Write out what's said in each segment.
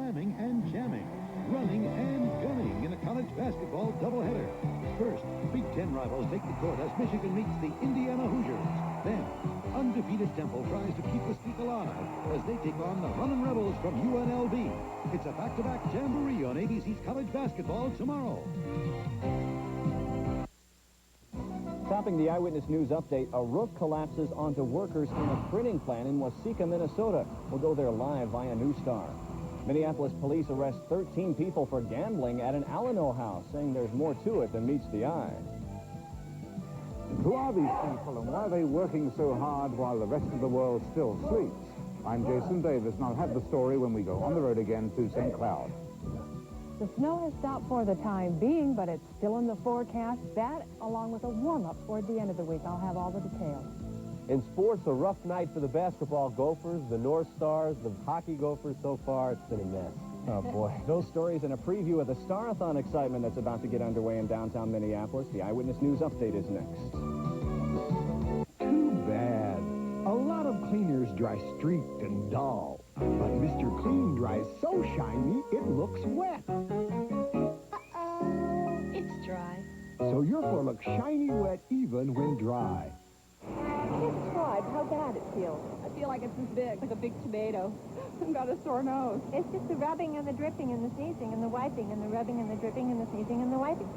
slamming and jamming, running and gunning in a college basketball doubleheader. First, Big Ten rivals take the court as Michigan meets the Indiana Hoosiers. Then, undefeated Temple tries to keep the streak alive as they take on the Runnin' Rebels from UNLV. It's a back-to-back jamboree on ABC's college basketball tomorrow. Topping the Eyewitness News update, a roof collapses onto workers in a printing plant in Waseca, Minnesota. We'll go there live via New Star. Minneapolis police arrest 13 people for gambling at an Alano house, saying there's more to it than meets the eye. Who are these people and why are they working so hard while the rest of the world still sleeps? I'm Jason Davis, and I'll have the story when we go on the road again to St. Cloud. The snow has stopped for the time being, but it's still in the forecast. That, along with a warm-up toward the end of the week. I'll have all the details. In sports, a rough night for the basketball Gophers, the North Stars, the hockey Gophers. So far, it's been a mess. Oh, boy. Those stories and a preview of the Star-athon excitement that's about to get underway in downtown Minneapolis. The Eyewitness News update is next. Too bad. A lot of cleaners dry streaked and dull. But Mr. Clean dries so shiny, it looks wet. Uh-oh. It's dry. So your floor looks shiny wet even when dry. Describe how bad it feels. I feel like it's this big, like a big tomato. I've got a sore nose. It's just the rubbing and the dripping and the sneezing and the wiping and the rubbing and the dripping and the sneezing and the wiping.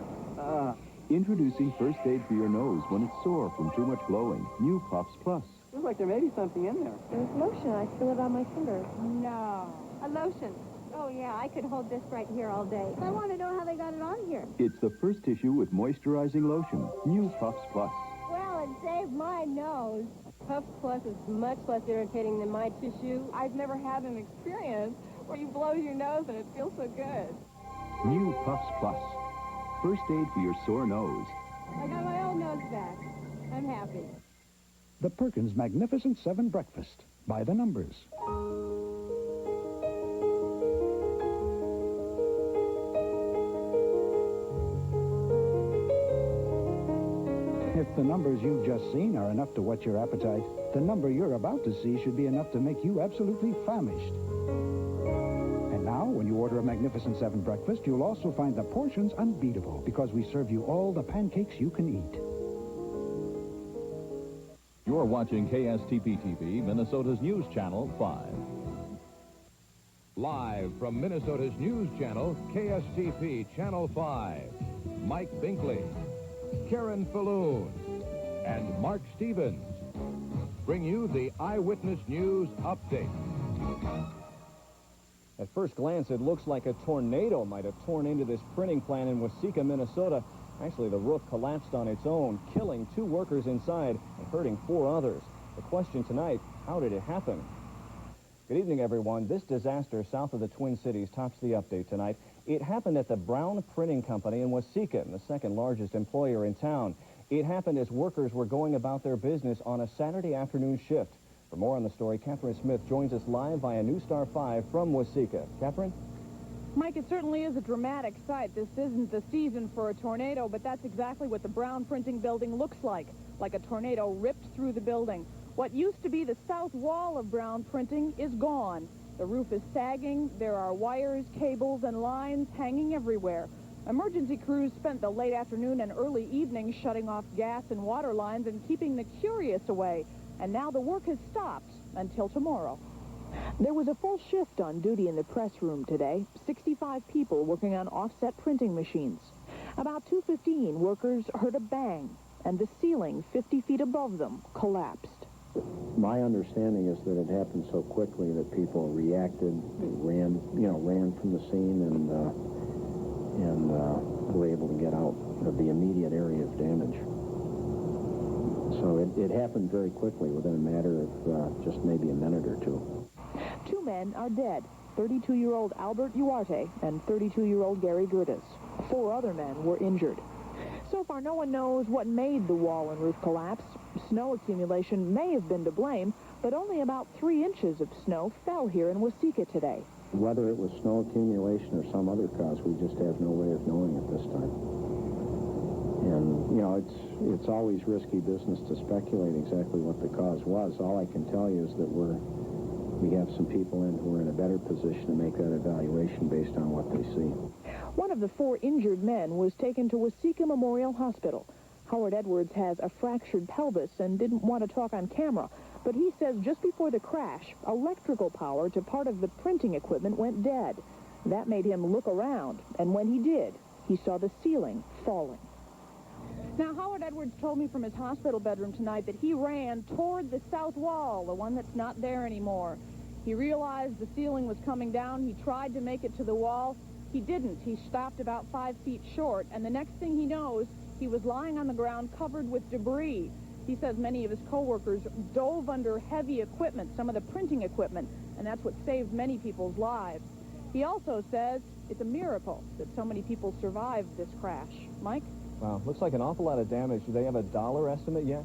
Introducing first aid for your nose when it's sore from too much blowing. New Puffs Plus. Feels like there may be something in there. There's lotion. I feel it on my fingers. No. A lotion. Oh, yeah, I could hold this right here all day. I want to know how they got it on here. It's the first tissue with moisturizing lotion. New Puffs Plus. Well, it saved my nose. Puffs Plus is much less irritating than my tissue. I've never had an experience where you blow your nose and it feels so good. New Puffs Plus. First aid for your sore nose. I got my old nose back. I'm happy. The Perkins Magnificent 7 Breakfast. By the numbers. If the numbers you've just seen are enough to whet your appetite, the number you're about to see should be enough to make you absolutely famished. And now, when you order a Magnificent 7 breakfast, you'll also find the portions unbeatable because we serve you all the pancakes you can eat. You're watching KSTP-TV, Minnesota's News Channel 5. Live from Minnesota's News Channel, KSTP Channel 5, Mike Binkley, Karen Falloon, and Mark Stevens bring you the Eyewitness News Update. At first glance, it looks like a tornado might have torn into this printing plant in Waseca, Minnesota. Actually, the roof collapsed on its own, killing 2 workers inside and hurting 4 others. The question tonight, how did it happen? Good evening, everyone. This disaster south of the Twin Cities tops the update tonight. It happened at the Brown Printing Company in Waseca, the second largest employer in town. It happened as workers were going about their business on a Saturday afternoon shift. For more on the story, Catherine Smith joins us live via New Star 5 from Waseca. Catherine? Mike, it certainly is a dramatic sight. This isn't the season for a tornado, but that's exactly what the Brown Printing Building looks like a tornado ripped through the building. What used to be the south wall of Brown Printing is gone. The roof is sagging. There are wires, cables, and lines hanging everywhere. Emergency crews spent the late afternoon and early evening shutting off gas and water lines and keeping the curious away. And now the work has stopped until tomorrow. There was a full shift on duty in the press room today. 65 people working on offset printing machines. About 2:15, workers heard a bang, and the ceiling 50 feet above them collapsed. My understanding is that it happened so quickly that people reacted, ran from the scene, and were able to get out of the immediate area of damage. So it happened very quickly, within a matter of just maybe a minute or two. 2 men are dead, 32-year-old Albert Uarte and 32-year-old Gary Gerdes. 4 other men were injured. So far, no one knows what made the wall and roof collapse. Snow accumulation may have been to blame, but only about 3 inches of snow fell here in Waseca today. Whether it was snow accumulation or some other cause, we just have no way of knowing at this time. And, you know, it's always risky business to speculate exactly what the cause was. All I can tell you is that we're we have some people in who are in a better position to make that evaluation based on what they see. One of the 4 injured men was taken to Waseca Memorial Hospital. Howard Edwards has a fractured pelvis and didn't want to talk on camera, but he says just before the crash, electrical power to part of the printing equipment went dead. That made him look around, and when he did, he saw the ceiling falling. Now, Howard Edwards told me from his hospital bedroom tonight that he ran toward the south wall, the one that's not there anymore. He realized the ceiling was coming down. He tried to make it to the wall. He didn't. He stopped about 5 feet short, and the next thing he knows, he was lying on the ground covered with debris. He says many of his coworkers dove under heavy equipment, some of the printing equipment, and that's what saved many people's lives. He also says it's a miracle that so many people survived this crash. Mike? Wow, looks like an awful lot of damage. Do they have a dollar estimate yet?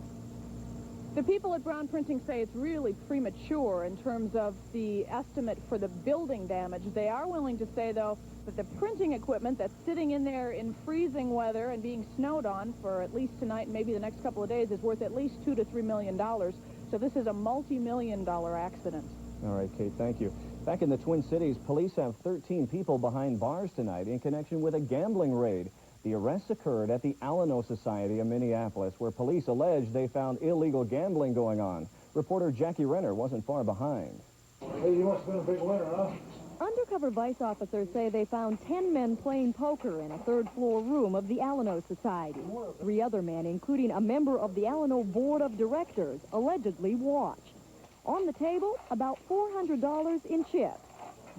The people at Brown Printing say it's really premature in terms of the estimate for the building damage. They are willing to say, though, that the printing equipment that's sitting in there in freezing weather and being snowed on for at least tonight and maybe the next couple of days is worth at least $2 to $3 million. So this is a multi-million-dollar accident. All right, Kate, thank you. Back in the Twin Cities, police have 13 people behind bars tonight in connection with a gambling raid. The arrests occurred at the Alano Society of Minneapolis, where police allege they found illegal gambling going on. Reporter Jackie Renner wasn't far behind. Hey, you must have been a big winner, huh? Undercover vice officers say they found 10 men playing poker in a third-floor room of the Alano Society. 3 other men, including a member of the Alano Board of Directors, allegedly watched. On the table, about $400 in chips.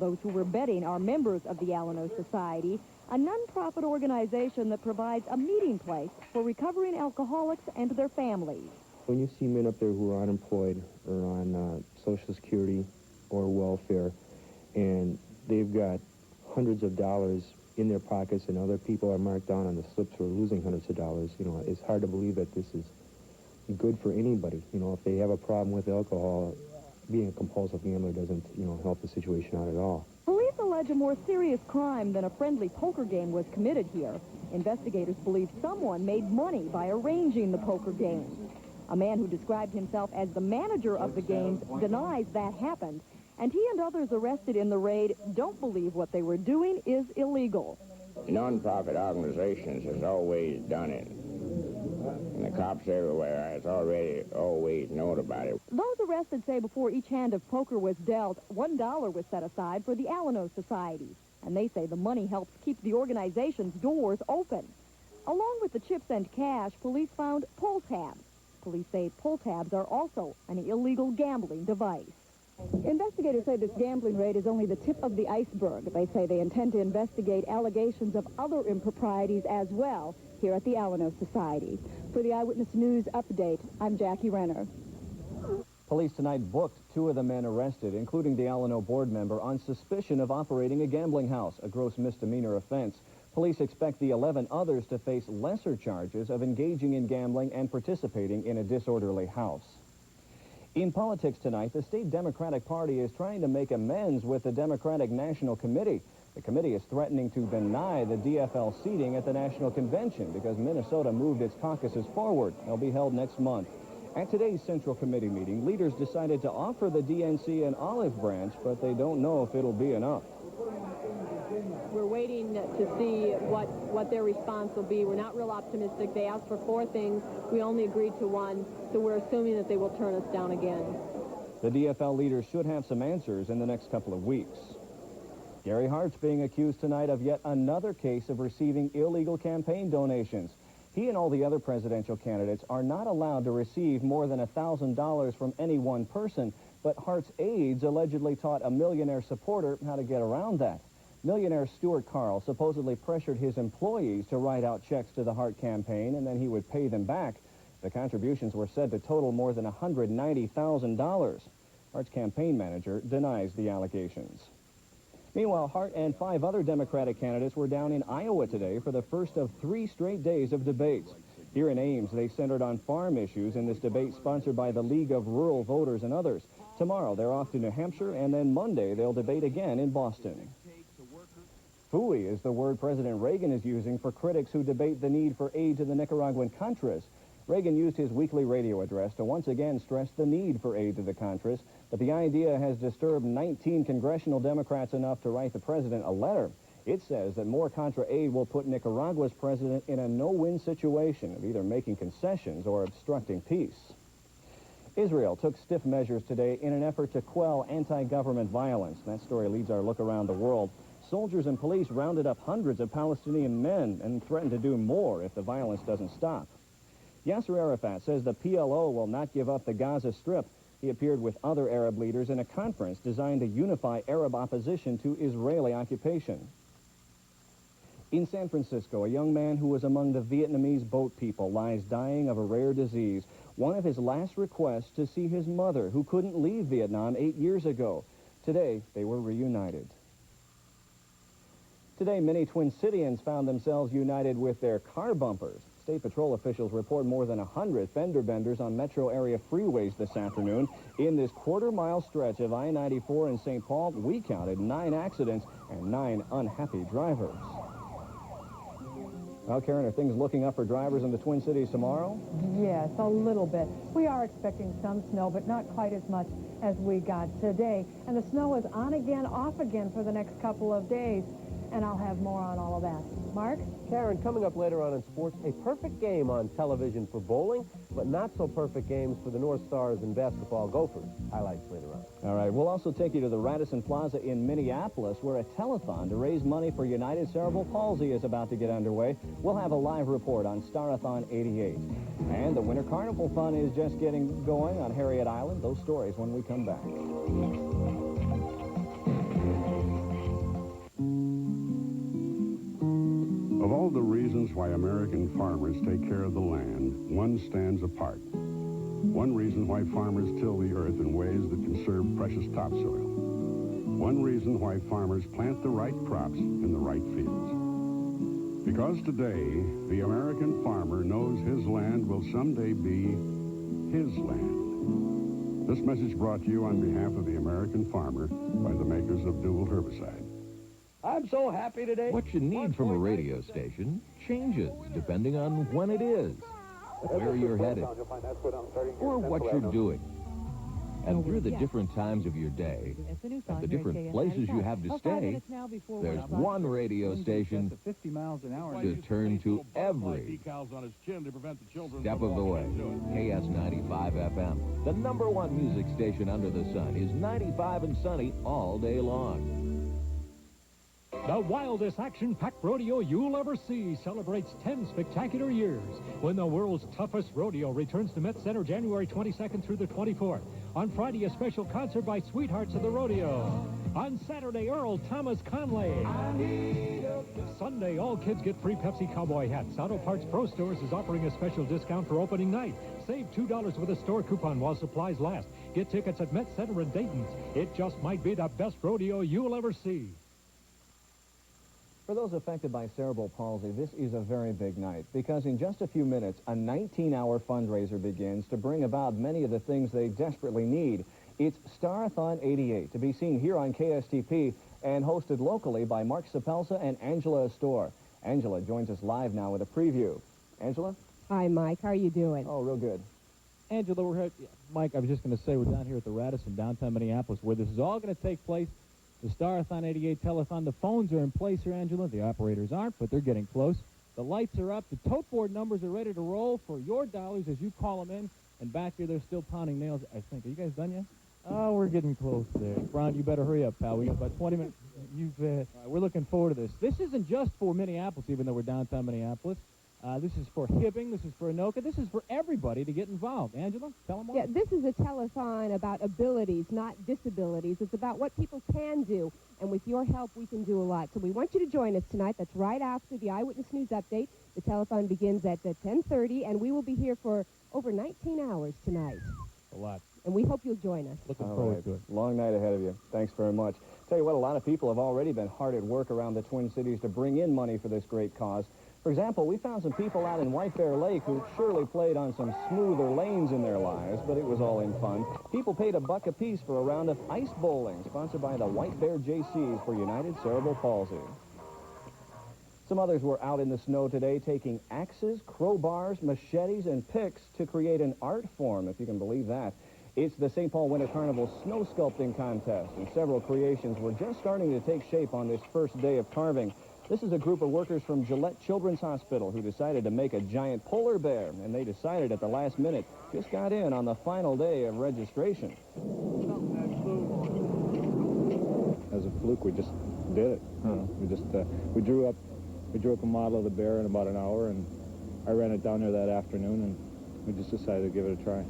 Those who were betting are members of the Alano Society, a non-profit organization that provides a meeting place for recovering alcoholics and their families. When you see men up there who are unemployed or on Social Security or welfare, and they've got hundreds of dollars in their pockets and other people are marked down on the slips who are losing hundreds of dollars, you know, it's hard to believe that this is good for anybody. You know, if they have a problem with alcohol, being a compulsive gambler doesn't, you know, help the situation out at all. Police allege a more serious crime than a friendly poker game was committed here. Investigators believe someone made money by arranging the poker games. A man who described himself as the manager of the games denies that happened, and he and others arrested in the raid don't believe what they were doing is illegal. Non-profit organizations has always done it. And the cops everywhere has already always known about it. Those arrested say before each hand of poker was dealt, $1 was set aside for the Alano Society. And they say the money helps keep the organization's doors open. Along with the chips and cash, police found pull tabs. Police say pull tabs are also an illegal gambling device. Investigators say this gambling raid is only the tip of the iceberg. They say they intend to investigate allegations of other improprieties as well here at the Alano Society. For the Eyewitness News Update, I'm Jackie Renner. Police tonight booked 2 of the men arrested, including the Alano board member, on suspicion of operating a gambling house, a gross misdemeanor offense. Police expect the 11 others to face lesser charges of engaging in gambling and participating in a disorderly house. In politics tonight, the state Democratic Party is trying to make amends with the Democratic National Committee. The committee is threatening to deny the DFL seating at the National Convention because Minnesota moved its caucuses forward. They'll be held next month. At today's Central Committee meeting, leaders decided to offer the DNC an olive branch, but they don't know if it'll be enough. We're waiting to see what their response will be. We're not real optimistic. They asked for 4 things. We only agreed to 1, so we're assuming that they will turn us down again. The DFL leaders should have some answers in the next couple of weeks. Gary Hart's being accused tonight of yet another case of receiving illegal campaign donations. He and all the other presidential candidates are not allowed to receive more than $1,000 from any one person, but Hart's aides allegedly taught a millionaire supporter how to get around that. Millionaire Stuart Carl supposedly pressured his employees to write out checks to the Hart campaign, and then he would pay them back. The contributions were said to total more than $190,000. Hart's campaign manager denies the allegations. Meanwhile, Hart and 5 other Democratic candidates were down in Iowa today for the first of 3 straight days of debates. Here in Ames, they centered on farm issues in this debate sponsored by the League of Rural Voters and others. Tomorrow, they're off to New Hampshire, and then Monday, they'll debate again in Boston. Phooey is the word President Reagan is using for critics who debate the need for aid to the Nicaraguan Contras. Reagan used his weekly radio address to once again stress the need for aid to the Contras. But the idea has disturbed 19 congressional Democrats enough to write the president a letter. It says that more Contra aid will put Nicaragua's president in a no-win situation of either making concessions or obstructing peace. Israel took stiff measures today in an effort to quell anti-government violence. That story leads our look around the world. Soldiers and police rounded up hundreds of Palestinian men and threatened to do more if the violence doesn't stop. Yasser Arafat says the PLO will not give up the Gaza Strip. He appeared with other Arab leaders in a conference designed to unify Arab opposition to Israeli occupation. In San Francisco, a young man who was among the Vietnamese boat people lies dying of a rare disease. One of his last requests to see his mother, who couldn't leave Vietnam 8 years ago. Today, they were reunited. Today, many Twin Cityans found themselves united with their car bumpers. State Patrol officials report more than 100 fender benders on metro area freeways this afternoon. In this quarter-mile stretch of I-94 in St. Paul, we counted 9 accidents and 9 unhappy drivers. Well, Karen, are things looking up for drivers in the Twin Cities tomorrow? Yes, a little bit. We are expecting some snow, but not quite as much as we got today. And the snow is on again, off again for the next couple of days. And I'll have more on all of that. Mark? Karen, coming up later on in sports, a perfect game on television for bowling, but not so perfect games for the North Stars and basketball Gophers. Highlights later on. All right, we'll also take you to the Radisson Plaza in Minneapolis, where a telethon to raise money for United Cerebral Palsy is about to get underway. We'll have a live report on Star-athon 88. And the Winter Carnival fun is just getting going on Harriet Island. Those stories when we come back. Of all the reasons why American farmers take care of the land, one stands apart. One reason why farmers till the earth in ways that conserve precious topsoil. One reason why farmers plant the right crops in the right fields. Because today, the American farmer knows his land will someday be his land. This message brought to you on behalf of the American farmer by the makers of Dual Herbicide. I'm so happy today. What you need from a radio station changes depending on when it is, where you're headed, or what you're doing. And through the different times of your day, and the different places you have to stay, there's one radio station to turn to every step of the way. KS95 FM, the #1 music station under the sun, is 95 and sunny all day long. The wildest action-packed rodeo you'll ever see celebrates 10 spectacular years when the world's toughest rodeo returns to Met Center January 22nd through the 24th. On Friday, a special concert by Sweethearts of the Rodeo. On Saturday, Earl Thomas Conley. Sunday, all kids get free Pepsi cowboy hats. Auto Parts Pro Stores is offering a special discount for opening night. Save $2 with a store coupon while supplies last. Get tickets at Met Center and Dayton's. It just might be the best rodeo you'll ever see. For those affected by cerebral palsy, this is a very big night because in just a few minutes, a 19-hour fundraiser begins to bring about many of the things they desperately need. It's Star-athon 88 to be seen here on KSTP and hosted locally by Mark Sapelsa and Angela Astor. Angela joins us live now with a preview. Angela? Hi, Mike. How are you doing? Oh, real good. Angela, we're here. Mike, I was just going to say we're down here at the Radisson, downtown Minneapolis, where this is all going to take place. The Star-athon 88 telethon. The phones are in place here, Angela. The operators aren't, but they're getting close. The lights are up. The tote board numbers are ready to roll for your dollars as you call them in. And back here, they're still pounding nails, I think. Are you guys done yet? Oh, we're getting close there. Brian, you better hurry up, pal. We got about 20 minutes. We're looking forward to this. This isn't just for Minneapolis, even though we're downtown Minneapolis. This is for Hibbing. This is for Anoka. This is for everybody to get involved. Angela, tell them more. Yeah, this is a telethon about abilities, not disabilities. It's about what people can do, and with your help, we can do a lot. So we want you to join us tonight. That's right after the Eyewitness News Update. The telethon begins at 10:30, and we will be here for over 19 hours tonight. A lot. And we hope you'll join us. Looking forward to it. Long night ahead of you. Thanks very much. Tell you what, a lot of people have already been hard at work around the Twin Cities to bring in money for this great cause. For example, we found some people out in White Bear Lake who surely played on some smoother lanes in their lives, but it was all in fun. People paid $1 apiece for a round of ice bowling, sponsored by the White Bear JCs for United Cerebral Palsy. Some others were out in the snow today taking axes, crowbars, machetes, and picks to create an art form, if you can believe that. It's the St. Paul Winter Carnival Snow Sculpting Contest, and several creations were just starting to take shape on this first day of carving. This is a group of workers from Gillette Children's Hospital who decided to make a giant polar bear, and they decided at the last minute, just got in on the final day of registration. As a fluke, we just did it. We drew up a model of the bear in about an hour, and I ran it down there that afternoon, and we just decided to give it a try.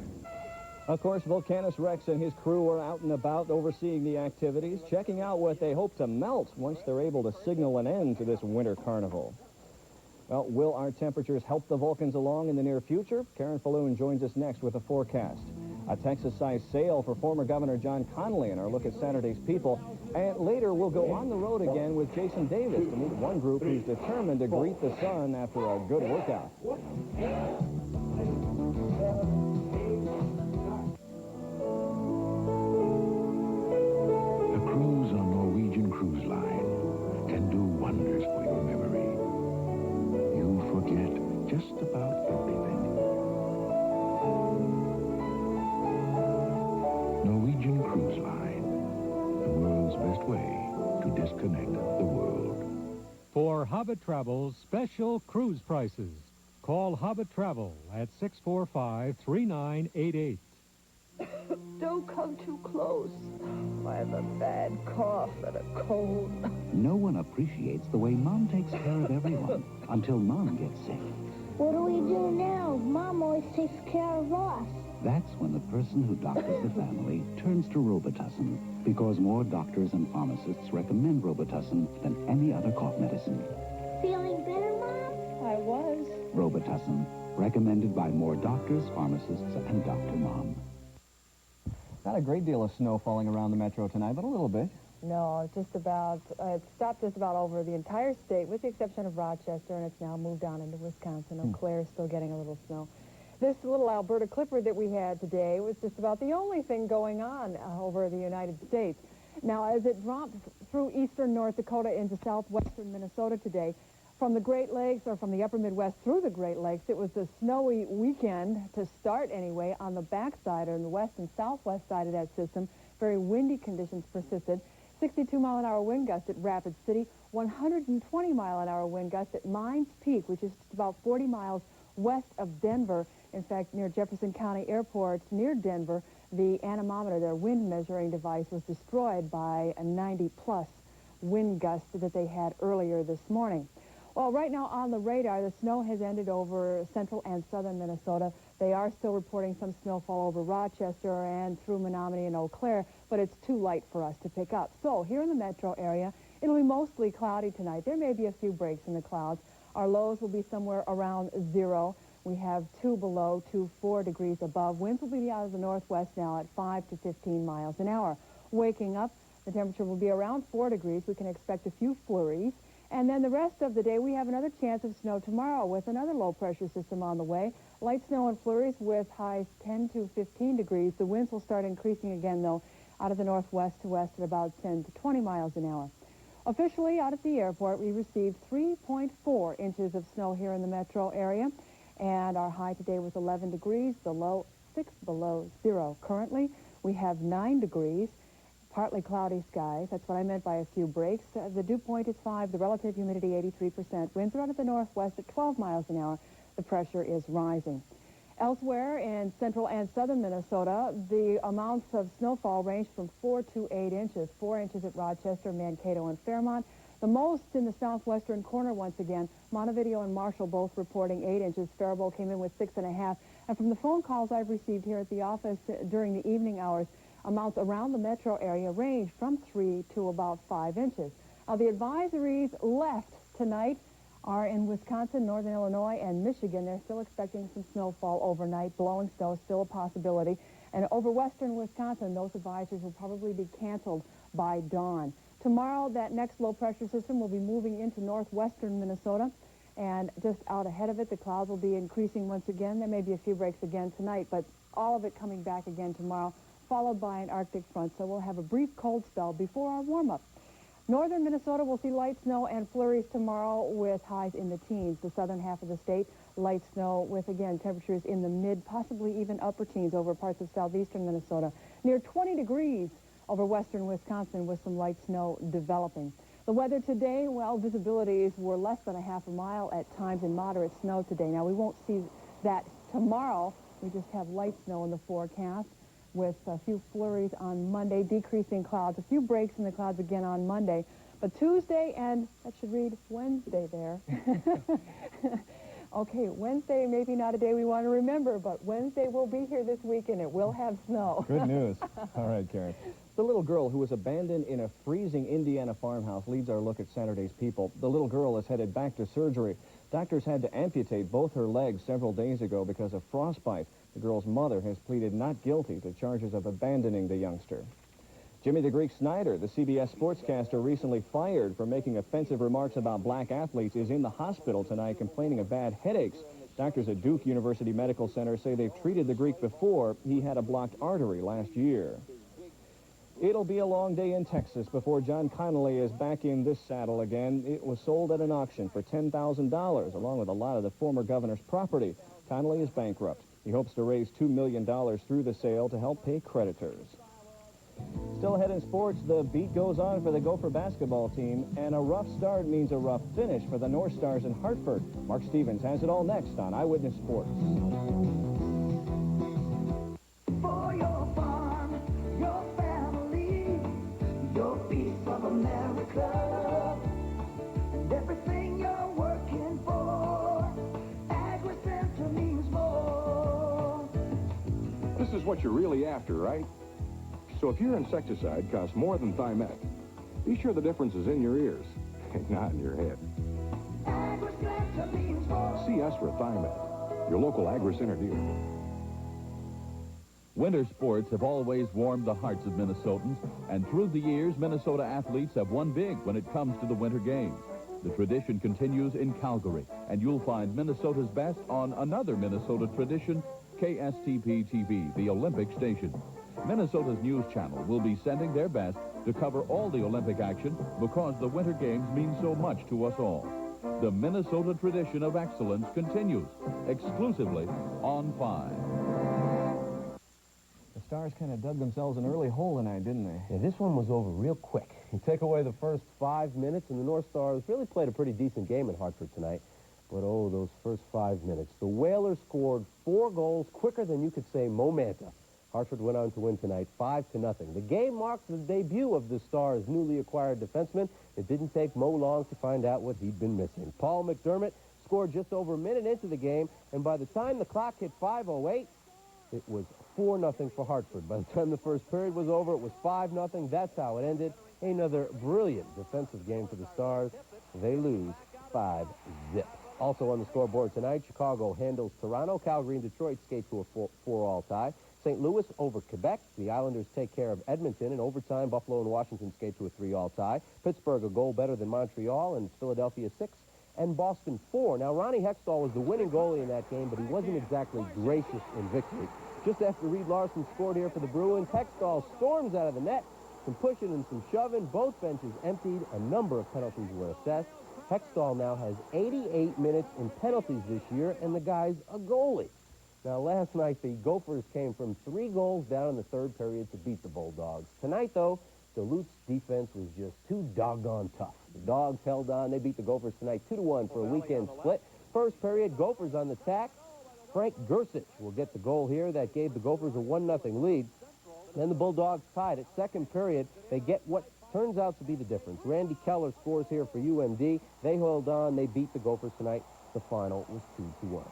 Of course, Volcanus Rex and his crew are out and about overseeing the activities, checking out what they hope to melt once they're able to signal an end to this winter carnival. Well, will our temperatures help the Vulcans along in the near future? Karen Falloon joins us next with a forecast. A Texas-sized sale for former Governor John Connolly in our look at Saturday's people. And later, we'll go on the road again with Jason Davis to meet one group who's determined to greet the sun after a good workout. A cruise on Norwegian Cruise Line can do wonders for your memory. You forget just about everything. Norwegian Cruise Line, the world's best way to disconnect the world. For Hobbit Travel's special cruise prices, call Hobbit Travel at 645-3988. Don't come too close. I have a bad cough and a cold. No one appreciates the way Mom takes care of everyone until Mom gets sick. What do we do now? Mom always takes care of us. That's when the person who doctors the family turns to Robitussin, because more doctors and pharmacists recommend Robitussin than any other cough medicine. Feeling better, Mom? I was. Robitussin, recommended by more doctors, pharmacists, and Dr. Mom. Not a great deal of snow falling around the metro tonight, but a little bit. No, it stopped just about over the entire state, with the exception of Rochester, and it's now moved on into Wisconsin. Eau Claire is still getting a little snow. This little Alberta Clipper that we had today was just about the only thing going on over the United States. Now, as it dropped through eastern North Dakota into southwestern Minnesota today, from the Great Lakes, or from the upper Midwest through the Great Lakes, it was a snowy weekend to start anyway on the backside, or in the west and southwest side of that system. Very windy conditions persisted. 62-mile-an-hour wind gust at Rapid City, 120-mile-an-hour wind gust at Mines Peak, which is just about 40 miles west of Denver. In fact, near Jefferson County Airport, near Denver, the anemometer, their wind measuring device, was destroyed by a 90-plus wind gust that they had earlier this morning. Well, right now on the radar, the snow has ended over central and southern Minnesota. They are still reporting some snowfall over Rochester and through Menominee and Eau Claire, but it's too light for us to pick up. So here in the metro area, it'll be mostly cloudy tonight. There may be a few breaks in the clouds. Our lows will be somewhere around 0. We have 2 below, 4 degrees above. Winds will be out of the northwest now at 5 to 15 miles an hour. Waking up, the temperature will be around 4 degrees. We can expect a few flurries. And then the rest of the day, we have another chance of snow tomorrow with another low-pressure system on the way. Light snow and flurries with highs 10 to 15 degrees. The winds will start increasing again, though, out of the northwest to west at about 10 to 20 miles an hour. Officially, out at the airport, we received 3.4 inches of snow here in the metro area. And our high today was 11 degrees, the low 6 below 0. Currently, we have 9 degrees. Partly cloudy skies. That's what I meant by a few breaks. The dew point is 5. The relative humidity 83%. Winds are out of the northwest at 12 miles an hour. The pressure is rising. Elsewhere in central and southern Minnesota, the amounts of snowfall range from 4 to 8 inches. 4 inches at Rochester, Mankato, and Fairmont. The most in the southwestern corner once again. Montevideo and Marshall both reporting 8 inches. Faribault came in with 6.5. And from the phone calls I've received here at the office during the evening hours, amounts around the metro area range from 3 to about 5 inches. Now, the advisories left tonight are in Wisconsin, northern Illinois, and Michigan. They're still expecting some snowfall overnight. Blowing snow is still a possibility. And over western Wisconsin, those advisories will probably be canceled by dawn. Tomorrow, that next low-pressure system will be moving into northwestern Minnesota. And just out ahead of it, the clouds will be increasing once again. There may be a few breaks again tonight, but all of it coming back again tomorrow, followed by an Arctic front, so we'll have a brief cold spell before our warm-up. Northern Minnesota will see light snow and flurries tomorrow with highs in the teens. The southern half of the state, light snow with, again, temperatures in the mid, possibly even upper teens over parts of southeastern Minnesota. Near 20 degrees over western Wisconsin with some light snow developing. The weather today, well, visibilities were less than a half a mile at times and moderate snow today. Now, we won't see that tomorrow. We just have light snow in the forecast with a few flurries on Monday, decreasing clouds, a few breaks in the clouds again on Monday. But Tuesday, and that should read Wednesday there. Okay, Wednesday, maybe not a day we want to remember, but Wednesday will be here this week, and it will have snow. Good news. All right, Karen. The little girl who was abandoned in a freezing Indiana farmhouse leads our look at Saturday's People. The little girl is headed back to surgery. Doctors had to amputate both her legs several days ago because of frostbite. The girl's mother has pleaded not guilty to charges of abandoning the youngster. Jimmy the Greek Snyder, the CBS sportscaster recently fired for making offensive remarks about black athletes, is in the hospital tonight complaining of bad headaches. Doctors at Duke University Medical Center say they've treated the Greek before. He had a blocked artery last year. It'll be a long day in Texas before John Connolly is back in this saddle again. It was sold at an auction for $10,000, along with a lot of the former governor's property. Connolly is bankrupt. He hopes to raise $2 million through the sale to help pay creditors. Still ahead in sports, the beat goes on for the Gopher basketball team, and a rough start means a rough finish for the North Stars in Hartford. Mark Stevens has it all next on Eyewitness Sports. For your farm, your family, your piece of America, and everything you're working for, AgriCenter means more. This is what you're really after, right? So if your insecticide costs more than Thimet, be sure the difference is in your ears, and not in your head. See us for Thimet, your local AgriCenter dealer. Winter sports have always warmed the hearts of Minnesotans, and through the years, Minnesota athletes have won big when it comes to the Winter Games. The tradition continues in Calgary, and you'll find Minnesota's best on another Minnesota tradition, KSTP-TV, the Olympic station. Minnesota's news channel will be sending their best to cover all the Olympic action because the Winter Games mean so much to us all. The Minnesota tradition of excellence continues exclusively on 5. The Stars kind of dug themselves an early hole tonight, didn't they? Yeah, this one was over real quick. You take away the first 5 minutes, and the North Stars really played a pretty decent game in Hartford tonight. But, oh, those first 5 minutes. The Whalers scored 4 goals quicker than you could say momenta. Hartford went on to win tonight 5-0. The game marked the debut of the Stars' newly acquired defenseman. It didn't take Mo long to find out what he'd been missing. Paul McDermott scored just over a minute into the game, and by the time the clock hit 5:08, it was 4-0 for Hartford. By the time the first period was over, it was 5-0. That's how it ended. Another brilliant defensive game for the Stars. They lose 5-0. Also on the scoreboard tonight, Chicago handles Toronto. Calgary and Detroit skate to a 4-all tie. St. Louis over Quebec. The Islanders take care of Edmonton. In overtime, Buffalo and Washington skate to a 3-all tie. Pittsburgh a goal better than Montreal, and Philadelphia 6, and Boston 4. Now, Ronnie Hextall was the winning goalie in that game, but he wasn't exactly gracious in victory. Just after Reed Larson scored here for the Bruins, Hextall storms out of the net. Some pushing and some shoving. Both benches emptied. A number of penalties were assessed. Hextall now has 88 minutes in penalties this year, and the guy's a goalie. Now, last night, the Gophers came from 3 goals down in the third period to beat the Bulldogs. Tonight, though, Duluth's defense was just too doggone tough. The Dogs held on. They beat the Gophers tonight 2-1 for a weekend split. First period, Gophers on the attack. Frank Gersich will get the goal here. That gave the Gophers a 1-0 lead. Then the Bulldogs tied it. Second period, they get what turns out to be the difference. Randy Keller scores here for UMD. They hold on. They beat the Gophers tonight. The final was 2-1.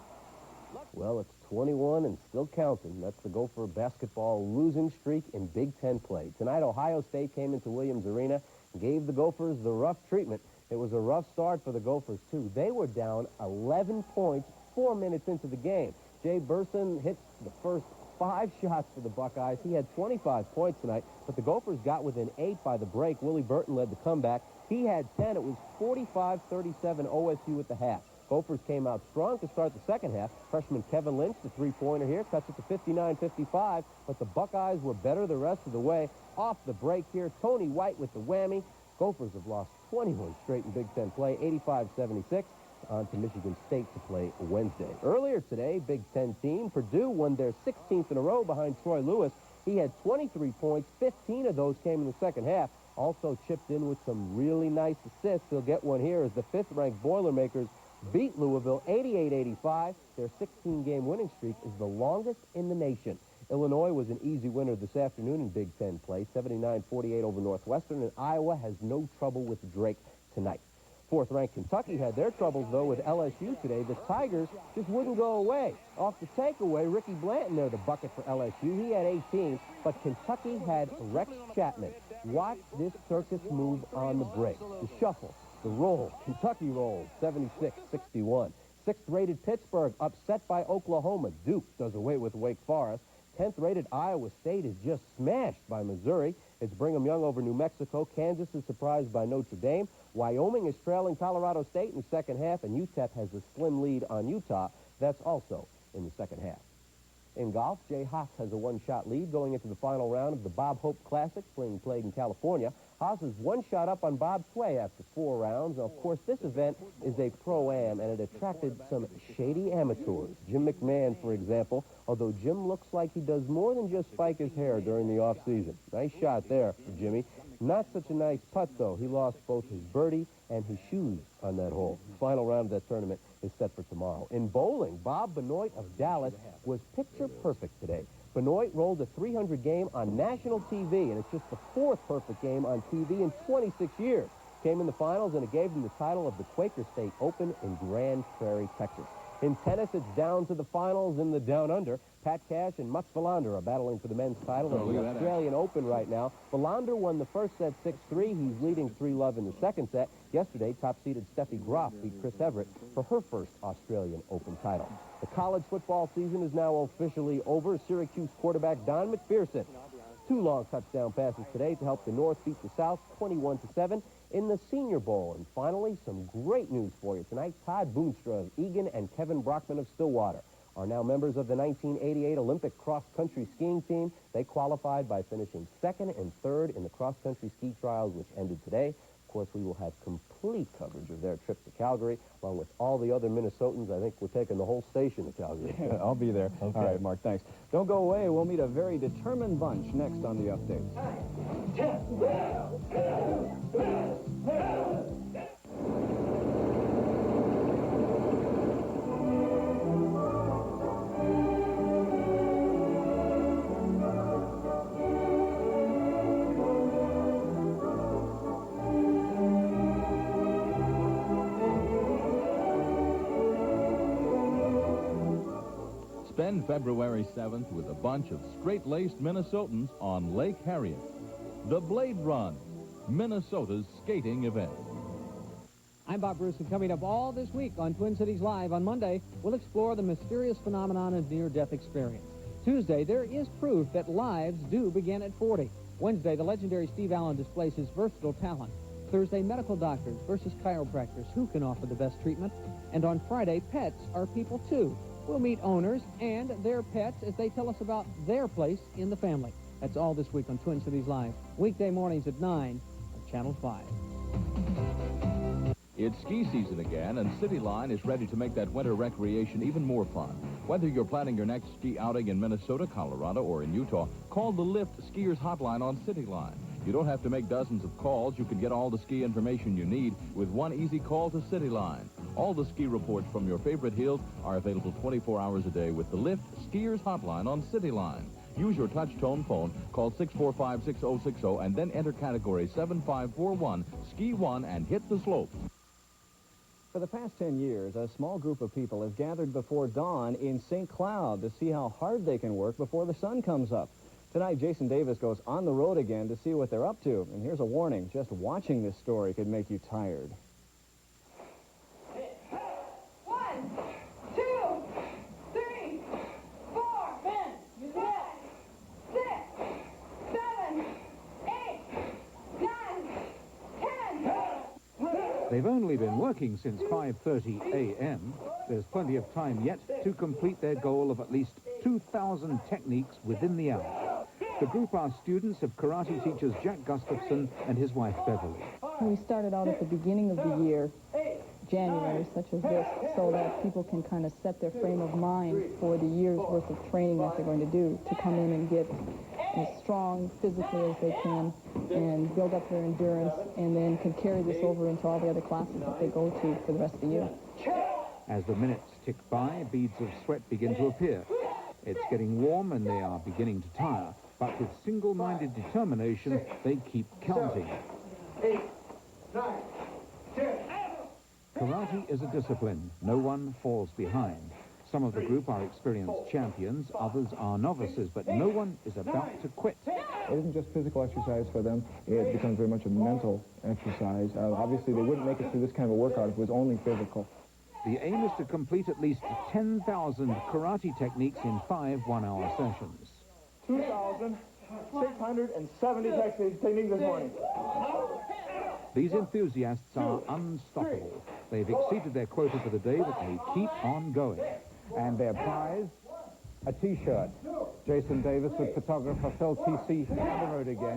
Well, it's 21 and still counting. That's the Gopher basketball losing streak in Big Ten play. Tonight, Ohio State came into Williams Arena and gave the Gophers the rough treatment. It was a rough start for the Gophers, too. They were down 11 points 4 minutes into the game. Jay Burson hits the first 5 shots for the Buckeyes. He had 25 points tonight, but the Gophers got within 8 by the break. Willie Burton led the comeback. He had 10. It was 45-37 OSU at the half. Gophers came out strong to start the second half. Freshman Kevin Lynch, the three-pointer here, cuts it to 59-55, but the Buckeyes were better the rest of the way. Off the break here, Tony White with the whammy. Gophers have lost 21 straight in Big Ten play, 85-76. On to Michigan State to play Wednesday. Earlier today, Big Ten team Purdue won their 16th in a row behind Troy Lewis. He had 23 points. 15 of those came in the second half. Also chipped in with some really nice assists. He'll get one here as the 5th-ranked Boilermakers beat Louisville 88-85. Their 16-game winning streak is the longest in the nation. Illinois was an easy winner this afternoon in Big Ten play, 79-48 over Northwestern, and Iowa has no trouble with Drake tonight. 4th-ranked Kentucky had their troubles, though, with LSU today. The Tigers just wouldn't go away. Off the takeaway, Ricky Blanton there, the bucket for LSU. He had 18, but Kentucky had Rex Chapman. Watch this circus move on the break. The shuffle, the roll. Kentucky rolls, 76-61. 6th-rated Pittsburgh upset by Oklahoma. Duke does away with Wake Forest. 10th-rated Iowa State is just smashed by Missouri. It's Brigham Young over New Mexico. Kansas is surprised by Notre Dame. Wyoming is trailing Colorado State in the second half, and UTEP has a slim lead on Utah. That's also in the second half. In golf, Jay Haas has a one-shot lead going into the final round of the Bob Hope Classic being played in California. Haas is one shot up on Bob Sway after 4 rounds. Now, of course, this event is a pro-am, and it attracted some shady amateurs. Jim McMahon, for example, although Jim looks like he does more than just spike his hair during the off-season. Nice shot there for Jimmy. Not such a nice putt, though. He lost both his birdie and his shoes on that hole. The final round of that tournament is set for tomorrow. In bowling, Bob Benoit of Dallas was picture perfect today. Benoit rolled a 300 game on national TV, and it's just the 4th perfect game on TV in 26 years. Came in the finals, and it gave him the title of the Quaker State Open in Grand Prairie, Texas. In tennis, it's down to the finals in the Down Under. Pat Cash and Mux Villander are battling for the men's title in the Australian Open right now. Villander won the first set 6-3. He's leading 3-love in the second set. Yesterday, top-seeded Steffi Graf beat Chris Everett for her first Australian Open title. The college football season is now officially over. Syracuse quarterback Don McPherson. 2 long touchdown passes today to help the North beat the South 21-7 in the Senior Bowl. And finally, some great news for you tonight. Todd Boonstra of Egan and Kevin Brockman of Stillwater are now members of the 1988 Olympic cross-country skiing team. They qualified by finishing 2nd and 3rd in the cross-country ski trials, which ended today. Of course, we will have complete coverage of their trip to Calgary, along with all the other Minnesotans. I think we're taking the whole station to Calgary. I'll be there. Okay. All right, Mark, thanks. Don't go away. We'll meet a very determined bunch next on the updates. Spend February 7th with a bunch of straight-laced Minnesotans on Lake Harriet. The Blade Run, Minnesota's skating event. I'm Bob Bruce, and coming up all this week on Twin Cities Live on Monday, we'll explore the mysterious phenomenon of near-death experience. Tuesday, there is proof that lives do begin at 40. Wednesday, the legendary Steve Allen displays his versatile talent. Thursday, medical doctors versus chiropractors. Who can offer the best treatment? And on Friday, pets are people, too. We'll meet owners and their pets as they tell us about their place in the family. That's all this week on Twin Cities Live. Weekday mornings at 9 on Channel 5. It's ski season again, and CityLine is ready to make that winter recreation even more fun. Whether you're planning your next ski outing in Minnesota, Colorado, or in Utah, call the Lift Skiers Hotline on CityLine. You don't have to make dozens of calls. You can get all the ski information you need with one easy call to CityLine. All the ski reports from your favorite hills are available 24 hours a day with the Lift Skiers Hotline on CityLine. Use your touch-tone phone, call 645-6060, and then enter category 7541, Ski 1, and hit the slopes. For the past 10 years, a small group of people has gathered before dawn in St. Cloud to see how hard they can work before the sun comes up. Tonight, Jason Davis goes on the road again to see what they're up to. And here's a warning, just watching this story could make you tired. 1, 2, 3, 4, 5, 6, 7, 8, 9, 10. They've only been working since 5:30 a.m. There's plenty of time yet to complete their goal of at least 2,000 techniques within the hour. The group are students of karate teachers Jack Gustafson and his wife Beverly. We started out at the beginning of the year, January, such as this, so that people can kind of set their frame of mind for the year's worth of training that they're going to do, to come in and get as strong physically as they can and build up their endurance, and then can carry this over into all the other classes that they go to for the rest of the year. As the minutes tick by, beads of sweat begin to appear. It's getting warm and they are beginning to tire, but with single-minded determination, they keep counting. 8, 9, 10. Karate is a discipline. No one falls behind. Some of the group are experienced champions, others are novices, but no one is about to quit. It isn't just physical exercise for them. It becomes very much a mental exercise. Obviously, they wouldn't make it through this kind of a workout if it was only physical. The aim is to complete at least 10,000 karate techniques in 5 one-hour sessions. 2,670 techniques this morning. These enthusiasts are unstoppable. They've exceeded their quota for the day, but they keep on going. And their prize, a T-shirt. Jason Davis with photographer Phil TC on the road again.